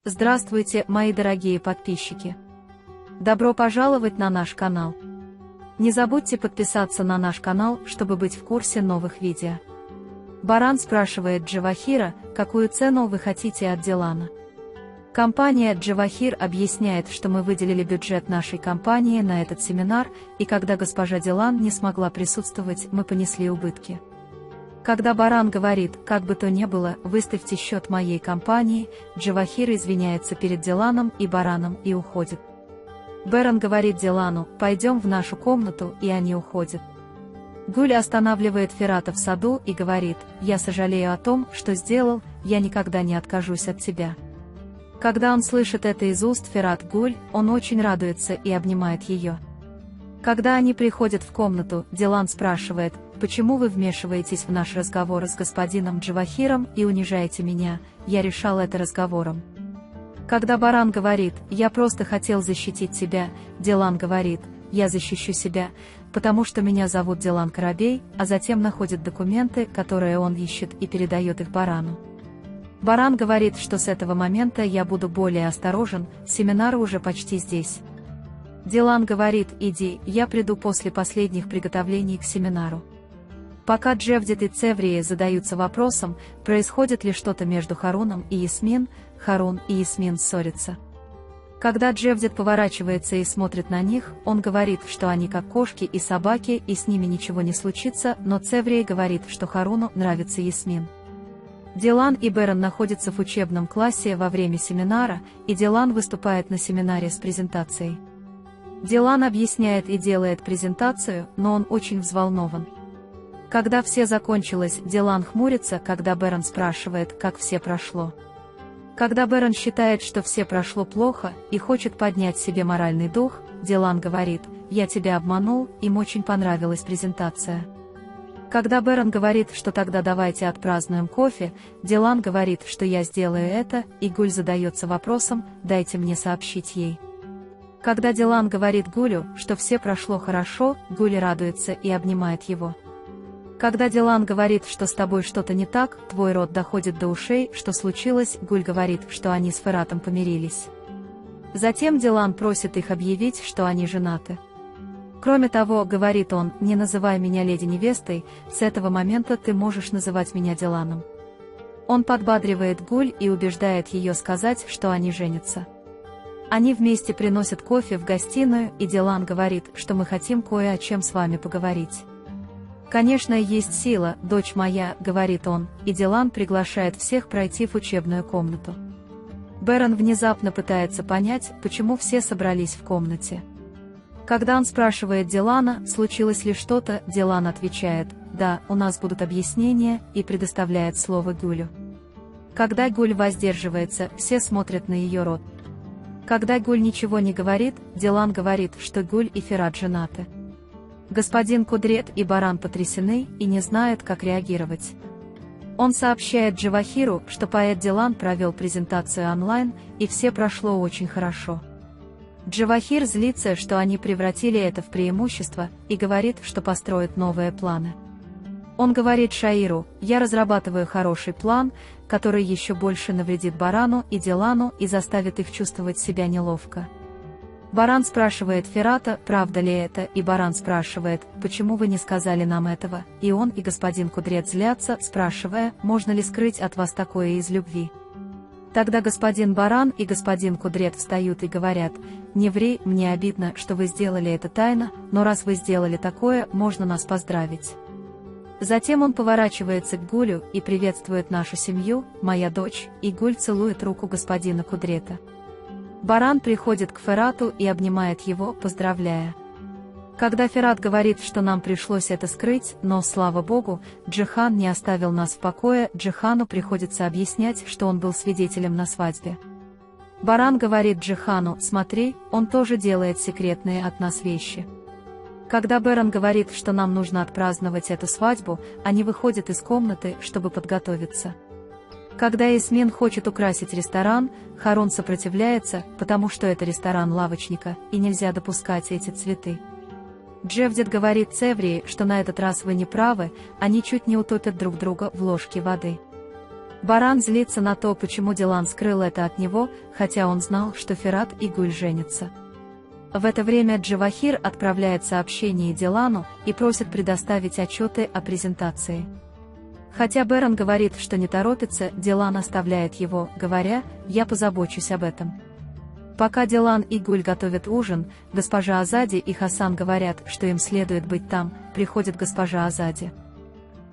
Здравствуйте, мои дорогие подписчики! Добро пожаловать на наш канал! Не забудьте подписаться на наш канал, чтобы быть в курсе новых видео. Баран спрашивает Джавахира, какую цену вы хотите от Дилана. Компания Джавахир объясняет, что мы выделили бюджет нашей компании на этот семинар, и когда госпожа Дилан не смогла присутствовать, мы понесли убытки. Когда Баран говорит, как бы то ни было, выставьте счет моей компании, Джавахир извиняется перед Диланом и Бараном и уходит. Баран говорит Дилану, пойдем в нашу комнату, и они уходят. Гуль останавливает Ферата в саду и говорит, я сожалею о том, что сделал, я никогда не откажусь от тебя. Когда он слышит это из уст Ферат Гуль, он очень радуется и обнимает ее. Когда они приходят в комнату, Дилан спрашивает, почему вы вмешиваетесь в наш разговор с господином Джавахиром и унижаете меня, я решал это разговором. Когда Баран говорит, я просто хотел защитить тебя, Дилан говорит, я защищу себя, потому что меня зовут Дилан Карабей, а затем находит документы, которые он ищет, и передает их Барану. Баран говорит, что с этого момента я буду более осторожен, семинар уже почти здесь. Дилан говорит, иди, я приду после последних приготовлений к семинару. Пока Джевдет и Цеврии задаются вопросом, происходит ли что-то между Харуном и Ясмин, Харун и Ясмин ссорятся. Когда Джевдет поворачивается и смотрит на них, он говорит, что они как кошки и собаки, и с ними ничего не случится, но Цеврия говорит, что Харуну нравится Ясмин. Дилан и Баран находятся в учебном классе во время семинара, и Дилан выступает на семинаре с презентацией. Дилан объясняет и делает презентацию, но он очень взволнован. Когда все закончилось, Дилан хмурится, когда Баран спрашивает, как все прошло. Когда Баран считает, что все прошло плохо, и хочет поднять себе моральный дух, Дилан говорит, я тебя обманул, им очень понравилась презентация. Когда Баран говорит, что тогда давайте отпразднуем кофе, Дилан говорит, что я сделаю это, и Гуль задается вопросом, дайте мне сообщить ей. Когда Дилан говорит Гулю, что все прошло хорошо, Гуль радуется и обнимает его. Когда Дилан говорит, что с тобой что-то не так, твой род доходит до ушей, что случилось, Гуль говорит, что они с Фератом помирились. Затем Дилан просит их объявить, что они женаты. Кроме того, говорит он, не называй меня леди-невестой, с этого момента ты можешь называть меня Диланом. Он подбадривает Гуль и убеждает ее сказать, что они женятся. Они вместе приносят кофе в гостиную, и Дилан говорит, что мы хотим кое о чем с вами поговорить. Конечно, есть сила, дочь моя, говорит он, и Дилан приглашает всех пройти в учебную комнату. Баран внезапно пытается понять, почему все собрались в комнате. Когда он спрашивает Дилана, случилось ли что-то, Дилан отвечает, да, у нас будут объяснения, и предоставляет слово Гулю. Когда Гуль воздерживается, все смотрят на ее рот. Когда Гуль ничего не говорит, Дилан говорит, что Гуль и Ферат женаты. Господин Кудрет и Баран потрясены и не знают, как реагировать. Он сообщает Джавахиру, что поэт Дилан провел презентацию онлайн, и все прошло очень хорошо. Джавахир злится, что они превратили это в преимущество, и говорит, что построят новые планы. Он говорит Шаиру, я разрабатываю хороший план, который еще больше навредит Барану и Дилану и заставит их чувствовать себя неловко. Баран спрашивает Ферата, правда ли это, и Баран спрашивает, почему вы не сказали нам этого, и он и господин Кудрет злятся, спрашивая, можно ли скрыть от вас такое из любви. Тогда господин Баран и господин Кудрет встают и говорят, не ври, мне обидно, что вы сделали это тайно, но раз вы сделали такое, можно нас поздравить. Затем он поворачивается к Гулю и приветствует нашу семью, моя дочь, и Гуль целует руку господина Кудрета. Баран приходит к Ферату и обнимает его, поздравляя. Когда Ферат говорит, что нам пришлось это скрыть, но, слава богу, Джихан не оставил нас в покое, Джихану приходится объяснять, что он был свидетелем на свадьбе. Баран говорит Джихану, смотри, он тоже делает секретные от нас вещи. Когда Баран говорит, что нам нужно отпраздновать эту свадьбу, они выходят из комнаты, чтобы подготовиться. Когда Ясмин хочет украсить ресторан, Харун сопротивляется, потому что это ресторан лавочника, и нельзя допускать эти цветы. Джевдет говорит Цеврии, что на этот раз вы не правы, они чуть не утопят друг друга в ложке воды. Баран злится на то, почему Дилан скрыл это от него, хотя он знал, что Ферат и Гуль женятся. В это время Джавахир отправляет сообщение Дилану и просит предоставить отчеты о презентации. Хотя Беран говорит, что не торопится, Дилан оставляет его, говоря: «Я позабочусь об этом». Пока Дилан и Гуль готовят ужин, госпожа Азади и Хасан говорят, что им следует быть там, приходит госпожа Азади.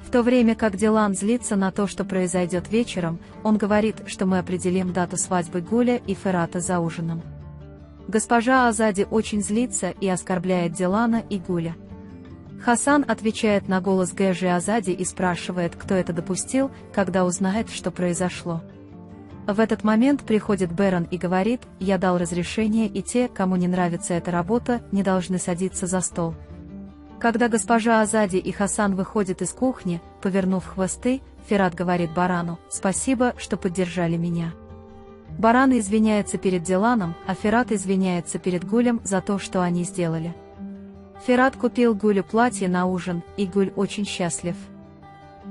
В то время как Дилан злится на то, что произойдет вечером, он говорит, что мы определим дату свадьбы Гуля и Ферата за ужином. Госпожа Азади очень злится и оскорбляет Дилана и Гуля. Хасан отвечает на голос Гэжи Азади и спрашивает, кто это допустил, когда узнает, что произошло. В этот момент приходит Беран и говорит: «Я дал разрешение, и те, кому не нравится эта работа, не должны садиться за стол». Когда госпожа Азади и Хасан выходят из кухни, повернув хвосты, Ферат говорит Барану: «Спасибо, что поддержали меня». Баран извиняется перед Диланом, а Ферат извиняется перед Гулем за то, что они сделали. Ферат купил Гулю платье на ужин, и Гуль очень счастлив.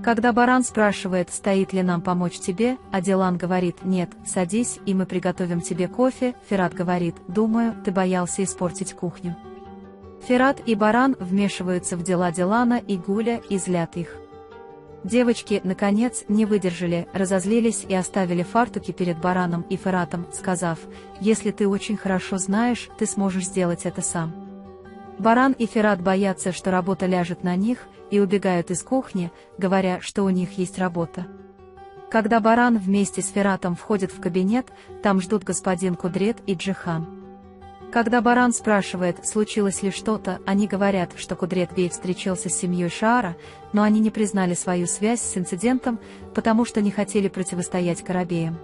Когда Баран спрашивает, стоит ли нам помочь тебе, а Дилан говорит: «Нет, садись, и мы приготовим тебе кофе», Ферат говорит: «Думаю, ты боялся испортить кухню». Ферат и Баран вмешиваются в дела Дилана и Гуля и злят их. Девочки, наконец, не выдержали, разозлились и оставили фартуки перед Бараном и Фератом, сказав: «Если ты очень хорошо знаешь, ты сможешь сделать это сам». Баран и Ферат боятся, что работа ляжет на них, и убегают из кухни, говоря, что у них есть работа. Когда Баран вместе с Фератом входит в кабинет, там ждут господин Кудрет и Джихан. Когда Баран спрашивает, случилось ли что-то, они говорят, что Кудрет Бей встречался с семьей Шаара, но они не признали свою связь с инцидентом, потому что не хотели противостоять Карабеям.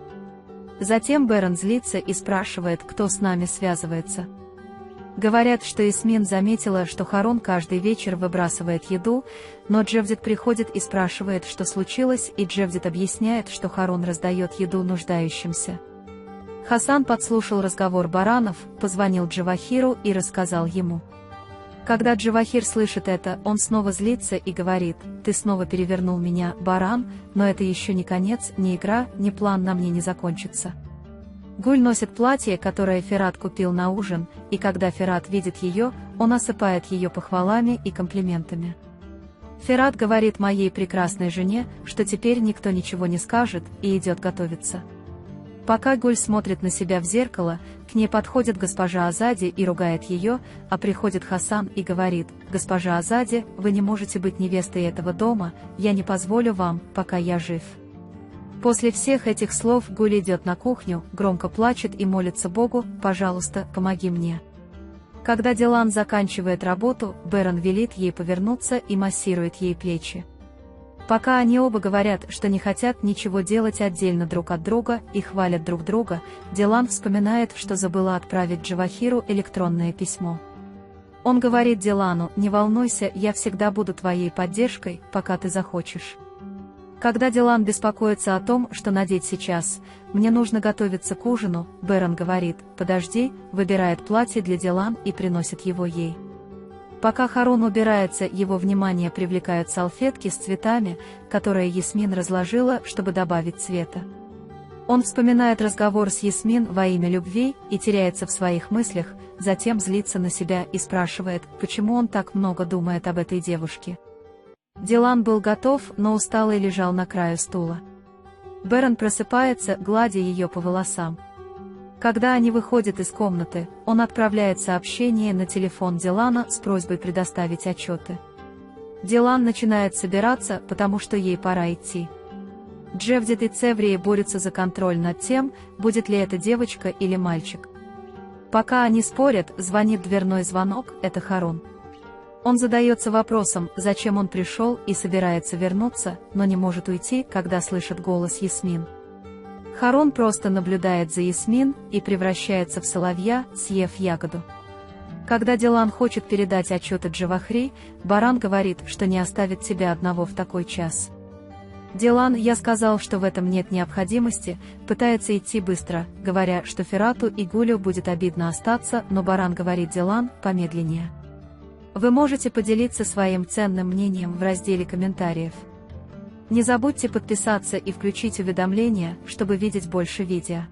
Затем Беран злится и спрашивает, кто с нами связывается. Говорят, что Ясмин заметила, что Харун каждый вечер выбрасывает еду, но Джевдет приходит и спрашивает, что случилось, и Джевдет объясняет, что Харун раздает еду нуждающимся. Хасан подслушал разговор Баранов, позвонил Джавахиру и рассказал ему. Когда Джавахир слышит это, он снова злится и говорит: «Ты снова перевернул меня, Баран, но это еще не конец, ни игра, ни план на мне не закончится». Гуль носит платье, которое Ферат купил на ужин, и когда Ферат видит ее, он осыпает ее похвалами и комплиментами. Ферат говорит моей прекрасной жене, что теперь никто ничего не скажет, и идет готовиться. Пока Гуль смотрит на себя в зеркало, к ней подходит госпожа Азади и ругает ее, а приходит Хасан и говорит: «Госпожа Азади, вы не можете быть невестой этого дома, я не позволю вам, пока я жив». После всех этих слов Гуль идет на кухню, громко плачет и молится Богу: «Пожалуйста, помоги мне». Когда Дилан заканчивает работу, Беран велит ей повернуться и массирует ей плечи. Пока они оба говорят, что не хотят ничего делать отдельно друг от друга и хвалят друг друга, Дилан вспоминает, что забыла отправить Джавахиру электронное письмо. Он говорит Дилану: «Не волнуйся, я всегда буду твоей поддержкой, пока ты захочешь». Когда Дилан беспокоится о том, что надеть сейчас, «Мне нужно готовиться к ужину», Беран говорит: «Подожди», выбирает платье для Дилан и приносит его ей. Пока Харун убирается, его внимание привлекают салфетки с цветами, которые Ясмин разложила, чтобы добавить цвета. Он вспоминает разговор с Ясмин во имя любви и теряется в своих мыслях, затем злится на себя и спрашивает, почему он так много думает об этой девушке. Дилан был готов, но усталый лежал на краю стула. Беран просыпается, гладя ее по волосам. Когда они выходят из комнаты, он отправляет сообщение на телефон Дилана с просьбой предоставить отчеты. Дилан начинает собираться, потому что ей пора идти. Джевдет и Цеврии борются за контроль над тем, будет ли это девочка или мальчик. Пока они спорят, звонит дверной звонок, это Харун. Он задается вопросом, зачем он пришел и собирается вернуться, но не может уйти, когда слышит голос Ясмин. Харун просто наблюдает за Ясмин и превращается в соловья, съев ягоду. Когда Дилан хочет передать отчеты Джавахри, Баран говорит, что не оставит тебя одного в такой час. Дилан, я сказал, что в этом нет необходимости, пытается идти быстро, говоря, что Ферату и Гулю будет обидно остаться, но Баран говорит: Дилан, помедленнее. Вы можете поделиться своим ценным мнением в разделе комментариев. Не забудьте подписаться и включить уведомления, чтобы видеть больше видео.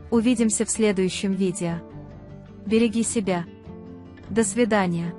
Увидимся в следующем видео. Береги себя. До свидания.